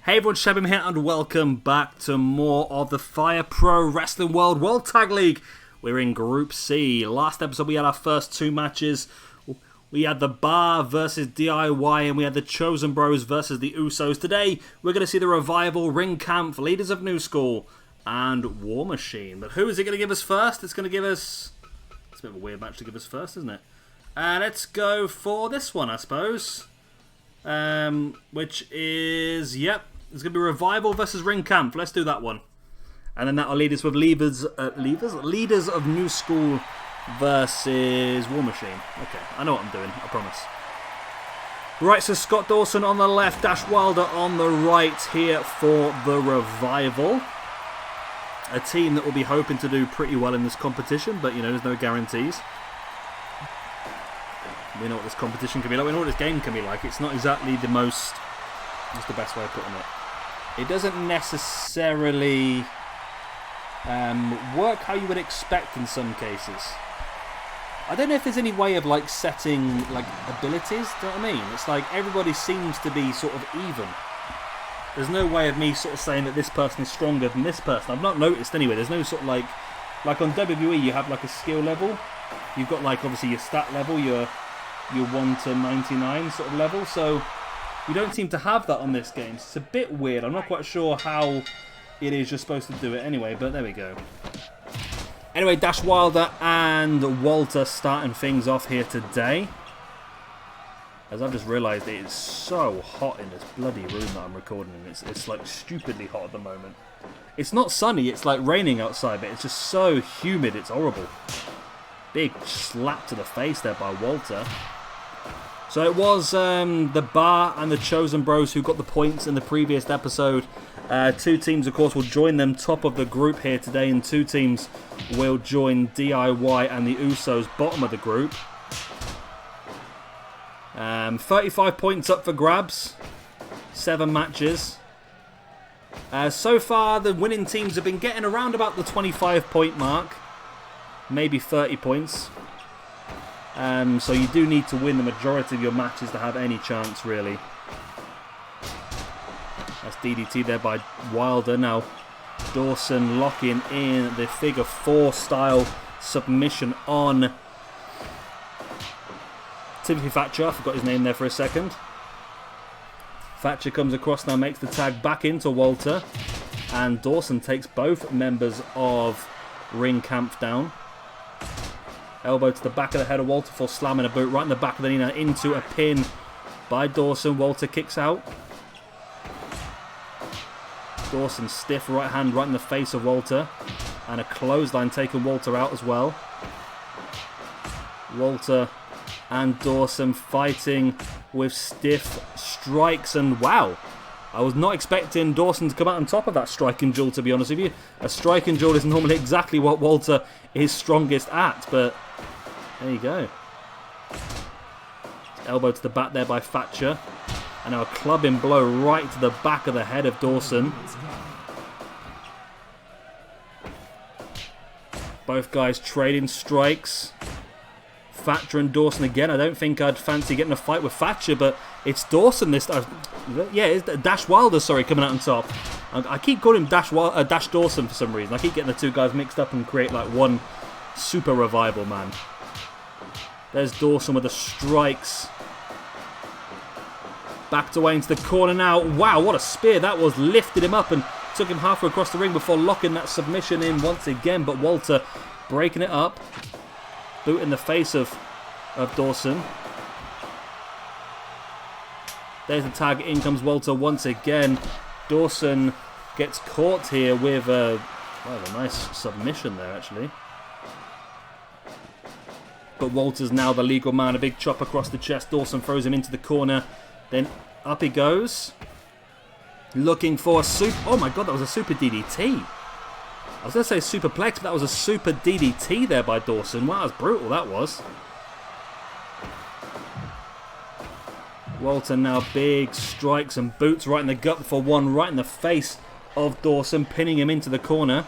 Hey everyone, Shabim here and welcome back to more of the Fire Pro Wrestling World Tag League. We're in Group C. Last episode we had our first two matches. We had the Bar versus DIY and we had the Chosen Bros versus the Usos. Today we're going to see the Revival, Ring Camp, Leaders of New School and War Machine. But who is it going to give us first? It's going to give us... It's a bit of a weird match to give us first, isn't it? Let's go for this one, I suppose. Which is, yep, it's going to be Revival versus Ring Camp. Let's do that one. And then that'll lead us with Leaders of New School versus War Machine. Okay, I know what I'm doing, I promise. Right, so Scott Dawson on the left, Dash Wilder on the right here for the Revival. A team that will be hoping to do pretty well in this competition, but you know, there's no guarantees. We know what this competition can be like. We know what this game can be like. It's not exactly the most... What's the best way of putting it? It doesn't necessarily work how you would expect in some cases. I don't know if there's any way of like setting like abilities. Do you know what I mean? It's like everybody seems to be sort of even. There's no way of me sort of saying that this person is stronger than this person. I've not noticed anyway. There's no sort of like on WWE you have like a skill level. You've got like obviously your stat level, your 1 to 99 sort of level, so you don't seem to have that on this game. It's a bit weird. I'm not quite sure how it is you're supposed to do it anyway, but there we go. Anyway, Dash Wilder and Walter starting things off here today. As I've just realised, it is so hot in this bloody room that I'm recording in. It's like stupidly hot at the moment. It's not sunny, it's like raining outside, but it's just so humid, it's horrible. Big slap to the face there by Walter. So it was the Bar and the Chosen Bros who got the points in the previous episode. Two teams, of course, will join them top of the group here today, and two teams will join DIY and the Usos bottom of the group. 35 points up for grabs. 7 matches. So far, the winning teams have been getting around about the 25-point mark. Maybe 30 points. So you do need to win the majority of your matches to have any chance, really. That's DDT there by Wilder. Now, Dawson locking in the figure 4 style submission on Timothy Thatcher. I forgot his name there for a second. Thatcher comes across now, makes the tag back into Walter. And Dawson takes both members of Ring Camp down. Elbow to the back of the head of Walter for slamming a boot right in the back of the knee, now into a pin by Dawson. Walter kicks out. Dawson stiff right hand right in the face of Walter. And a clothesline taking Walter out as well. Walter and Dawson fighting with stiff strikes, and wow, I was not expecting Dawson to come out on top of that striking duel, to be honest with you. A striking duel is normally exactly what Walter is strongest at, but there you go. Elbow to the back there by Thatcher. And now a clubbing blow right to the back of the head of Dawson. Both guys trading strikes. Thatcher and Dawson again. I don't think I'd fancy getting a fight with Thatcher, but it's Dawson this time. Yeah, it's Dash Wilder, sorry, coming out on top. I keep calling him Dash Dawson for some reason. I keep getting the two guys mixed up and create like one super Revival, man. There's Dawson with the strikes. Backed away into the corner now. Wow, what a spear that was. Lifted him up and took him halfway across the ring before locking that submission in once again. But Walter breaking it up. Boot in the face of Dawson. There's the tag. In comes Walter once again. Dawson gets caught here with a nice submission there, actually. But Walter's now the legal man. A big chop across the chest. Dawson throws him into the corner. Then up he goes. Looking for a super... Oh my god, that was a super DDT. I was going to say superplex, but that was a super DDT there by Dawson. Wow, that was brutal, that was. Walter now big strikes and boots right in the gut for one, right in the face of Dawson, pinning him into the corner.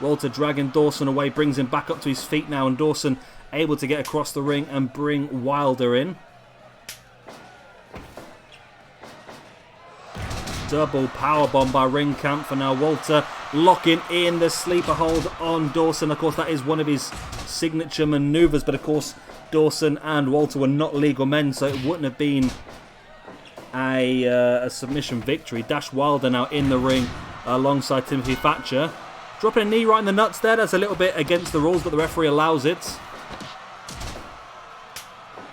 Walter dragging Dawson away, brings him back up to his feet now, and Dawson able to get across the ring and bring Wilder in. Double powerbomb by Ringkamp for now. Walter locking in the sleeper hold on Dawson. Of course, that is one of his signature maneuvers. But of course, Dawson and Walter were not legal men, so it wouldn't have been a submission victory. Dash Wilder now in the ring alongside Timothy Thatcher. Dropping a knee right in the nuts there. That's a little bit against the rules, but the referee allows it.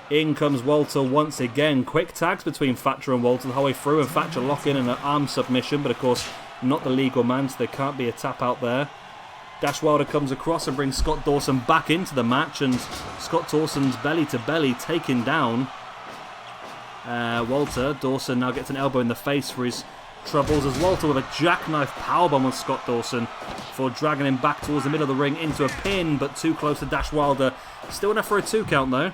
In comes Walter once again. Quick tags between Thatcher and Walter the whole way through, and Thatcher locking in an arm submission, but of course not the legal man, so there can't be a tap out there. Dash Wilder comes across and brings Scott Dawson back into the match, and Scott Dawson's belly to belly taking down Walter. Dawson now gets an elbow in the face for his troubles, as Walter with a jackknife powerbomb on Scott Dawson for dragging him back towards the middle of the ring into a pin, but too close to Dash Wilder. Still enough for a 2 count though.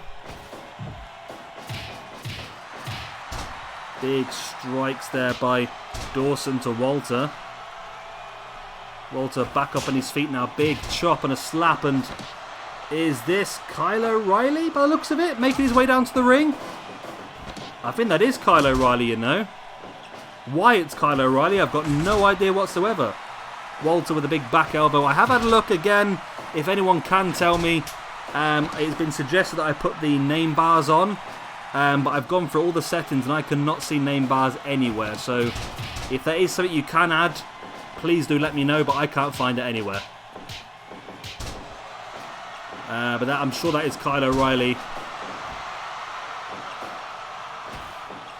Big strikes there by Dawson to Walter. Walter back up on his feet now. Big chop and a slap. And is this Kyle O'Reilly by the looks of it? Making his way down to the ring? I think that is Kyle O'Reilly, you know. Why it's Kyle O'Reilly, I've got no idea whatsoever. Walter with a big back elbow. I have had a look again. If anyone can tell me, it's been suggested that I put the name bars on. But I've gone through all the settings and I cannot see name bars anywhere. So if there is something you can add, please do let me know, but I can't find it anywhere. But I'm sure that is Kyle O'Reilly.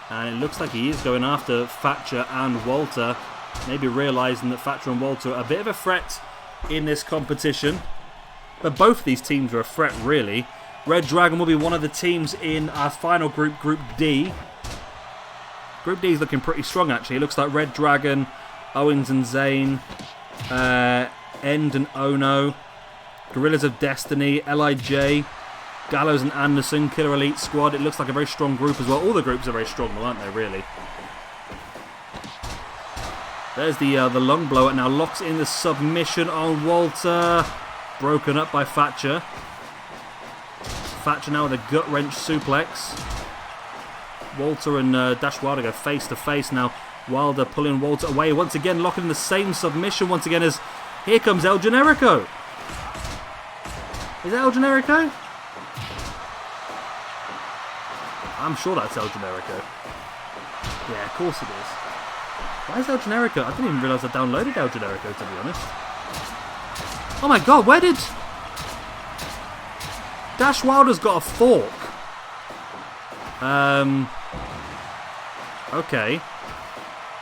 And it looks like he is going after Thatcher and Walter. Maybe realising that Thatcher and Walter are a bit of a threat in this competition. But both of these teams are a threat, really. Red Dragon will be one of the teams in our final group, Group D. Group D is looking pretty strong, actually. It looks like Red Dragon, Owens and Zayn, End and Ono, Gorillas of Destiny, LIJ, Gallows and Anderson, Killer Elite Squad. It looks like a very strong group as well. All the groups are very strong, aren't they, really? There's the lung blower. Now locks in the submission on Walter. Broken up by Thatcher. Thatcher now with a gut wrench suplex. Walter and Dash Wilder go face to face now. Wilder pulling Walter away. Once again locking in the same submission once again as here comes El Generico. Is that El Generico? I'm sure that's El Generico. Yeah, of course it is. Why is El Generico? I didn't even realise I downloaded El Generico, to be honest. Oh my god, where did... Dash Wilder's got a fork. Okay.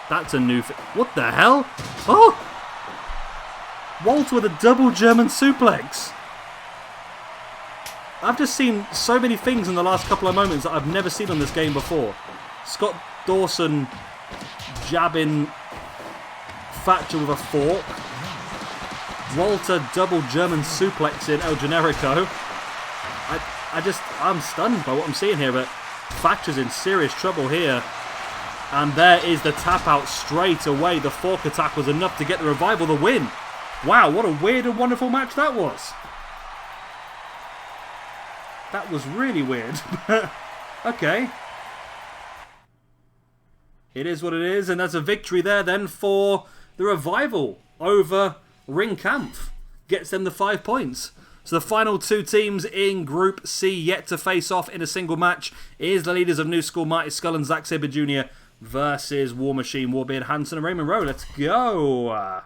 That's a new thing. What the hell? Oh! Walter with a double German suplex. I've just seen so many things in the last couple of moments that I've never seen on this game before. Scott Dawson jabbing Thatcher with a fork. Walter double German suplexing El Generico. I'm stunned by what I'm seeing here, but Thatcher's in serious trouble here. And there is the tap out straight away. The fork attack was enough to get the Revival the win. Wow, what a weird and wonderful match that was. That was really weird. Okay. It is what it is, and that's a victory there then for the Revival over Ringkamp. Gets them the 5 points. So the final 2 teams in Group C yet to face off in a single match is the leaders of New School, Marty Skull and Zack Sabre Jr. versus War Machine, Warbeard Hansen and Raymond Rowe. Let's go!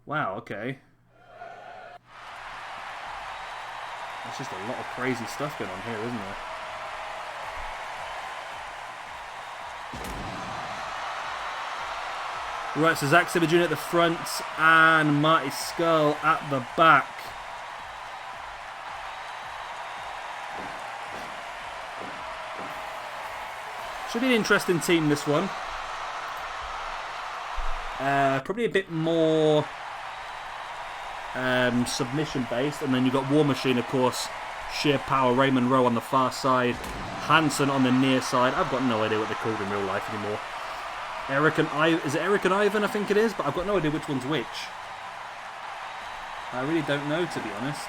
Wow, okay. There's just a lot of crazy stuff going on here, isn't there? Right, so Zack Sabre Jr. at the front and Marty Skull at the back. Should be an interesting team, this one. Probably a bit more submission based, and then you've got War Machine, of course, sheer power. Raymond Rowe on the far side, Hansen on the near side. I've got no idea what they're called in real life anymore. Is it Eric and Ivan? I think it is, but I've got no idea which one's which. I really don't know, to be honest.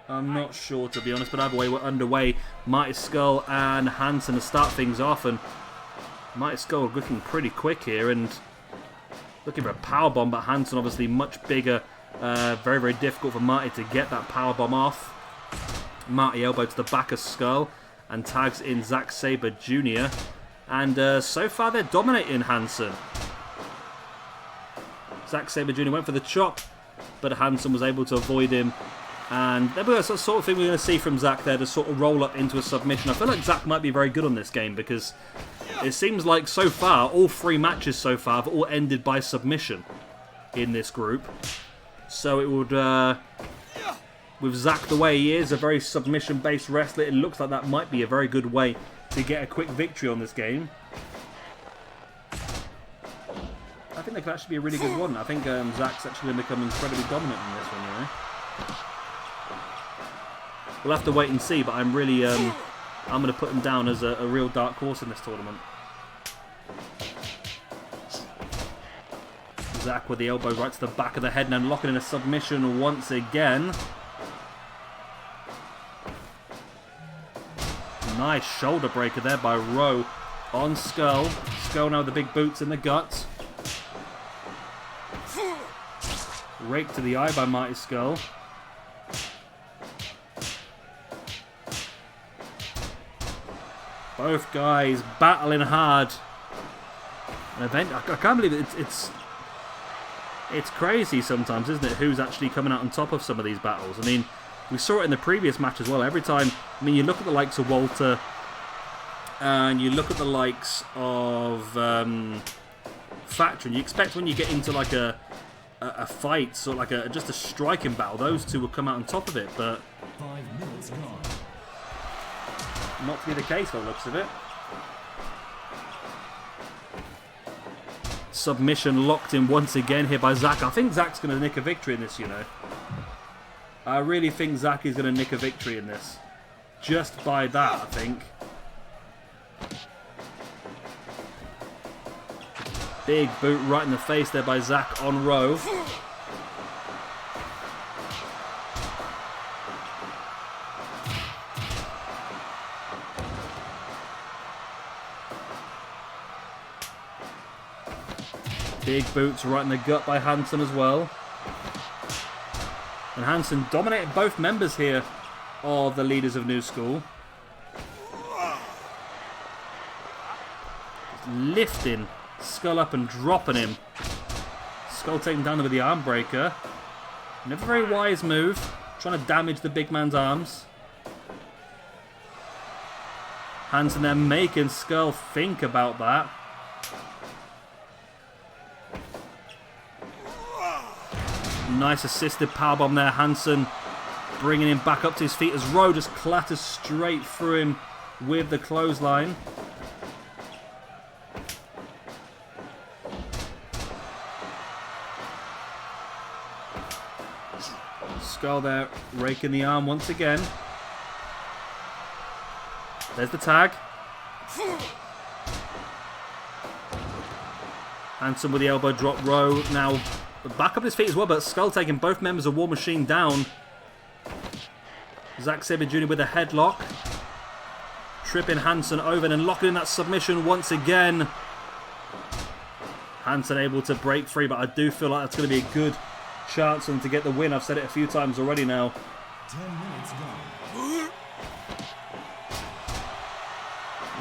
I'm not sure, to be honest, but either way, we're underway. Mighty Skull and Hansen to start things off, and Mighty Skull looking pretty quick here, and looking for a powerbomb, but Hansen obviously much bigger. Very, very difficult for Marty to get that powerbomb off. Marty elbow to the back of Skull, and tags in Zack Sabre Jr. And so far, they're dominating Hansen. Zack Sabre Jr. went for the chop, but Hansen was able to avoid him. And that was the sort of thing we're going to see from Zack there, to sort of roll up into a submission. I feel like Zack might be very good on this game, because it seems like so far, all 3 matches so far have all ended by submission in this group. So it would, with Zack the way he is, a very submission-based wrestler, it looks like that might be a very good way to get a quick victory on this game. I think that could actually be a really good one. I think Zack's actually going to become incredibly dominant in this one, you know. We'll have to wait and see, but I'm really, I'm going to put him down as a real dark horse in this tournament. Zack with the elbow right to the back of the head, and then locking in a submission once again. Nice shoulder breaker there by Rowe on Skull. Skull now with the big boots in the guts. Rake to the eye by Mighty Skull. Both guys battling hard. An event, I can't believe it. It's crazy sometimes, isn't it? Who's actually coming out on top of some of these battles? I mean, we saw it in the previous match as well. Every time, I mean, you look at the likes of Walter, and you look at the likes of Factor, and you expect when you get into like a fight, sort of like just a striking battle, those two will come out on top of it. But 5 minutes gone. Not to be the case by the looks of it. Submission locked in once again here by Zack. I think Zack's going to nick a victory in this, you know. I really think Zack is going to nick a victory in this. Just by that, I think. Big boot right in the face there by Zack on Rowe. Big boots right in the gut by Hansen as well. And Hansen dominated both members here of the leaders of New School. Just lifting Skull up and dropping him. Skull taken down with the arm breaker. Never very wise move. Trying to damage the big man's arms. Hansen there making Skull think about that. Nice assisted powerbomb there. Hansen bringing him back up to his feet as Rowe just clatters straight through him with the clothesline. Skull there raking the arm once again. There's the tag. Hansen with the elbow drop. Rowe now back up his feet as well, but Skull taking both members of War Machine down. Zack Sabre Jr. with a headlock. Tripping Hansen over and then locking in that submission once again. Hansen able to break free, but I do feel like that's going to be a good chance for him to get the win. I've said it a few times already now. 10 minutes gone.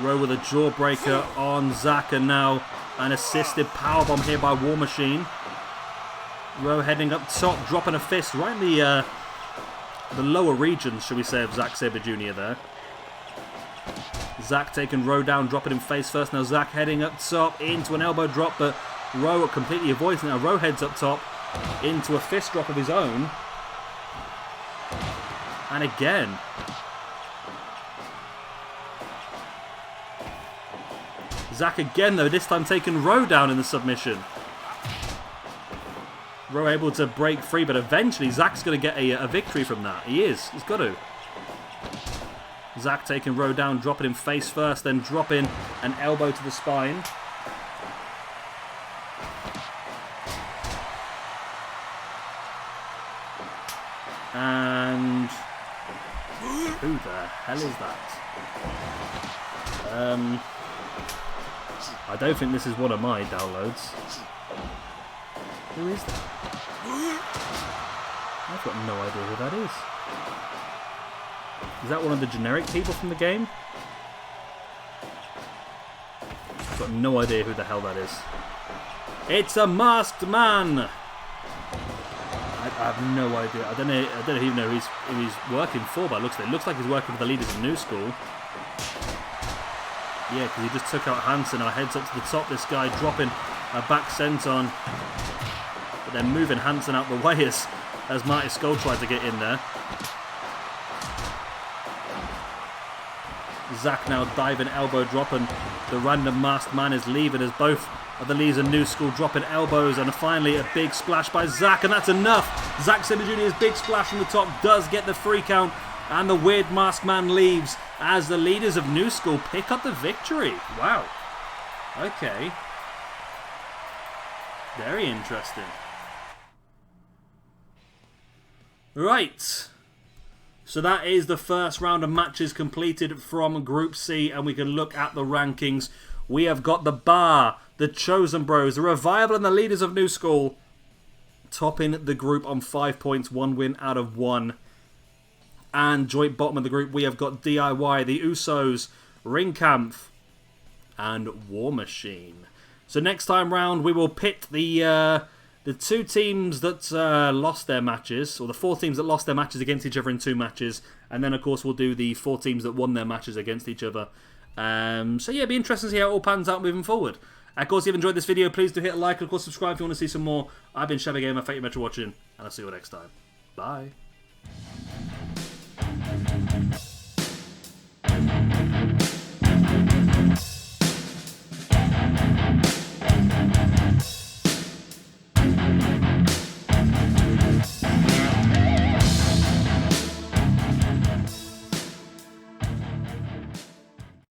Rowe with a jawbreaker on Zack, and now an assisted powerbomb here by War Machine. Rowe heading up top, dropping a fist right in the lower regions, shall we say, of Zack Sabre Jr. there. Zack taking Rowe down, dropping him face first. Now Zack heading up top into an elbow drop, but Rowe completely avoids it. Now Rowe heads up top into a fist drop of his own. And again. Zack again, though, this time taking Rowe down in the submission. Rowe able to break free, but eventually Zack's going to get a victory from that. He is. He's got to. Zack taking Rowe down, dropping him face first, then dropping an elbow to the spine. And Who the hell is that? I don't think this is one of my downloads. Who is that? I've got no idea who that is. Is that one of the generic people from the game? I've got no idea who the hell that is. It's a masked man! I have no idea. I don't even know who he's working for, but it looks like he's working for the leaders of New School. Yeah, because he just took out Hansen and heads up to the top. This guy dropping a back senton, but then moving Hansen out the way as Marty Skull tried to get in there. Zack now diving, elbow dropping. The random masked man is leaving as both of the leaders of New School dropping elbows, and finally a big splash by Zack, and that's enough. Zack Sabre Jr.'s big splash from the top does get the 3 count, and the weird masked man leaves as the leaders of New School pick up the victory. Wow. Okay. Very interesting. Right. So that is the first round of matches completed from Group C, and we can look at the rankings. We have got the Bar, the Chosen Bros, the Revival, and the leaders of New School topping the group on 5 points, 1 win out of 1. And joint bottom of the group, we have got DIY, the Usos, Ringkampf, and War Machine. So next time round, we will pit the 2 teams that lost their matches, or the 4 teams that lost their matches against each other in 2 matches, and then of course we'll do the 4 teams that won their matches against each other. So yeah, it'll be interesting to see how it all pans out moving forward. Of course, if you've enjoyed this video, please do hit a like, and of course subscribe if you want to see some more. I've been Shabby Gamer, thank you much for watching, and I'll see you all next time. Bye.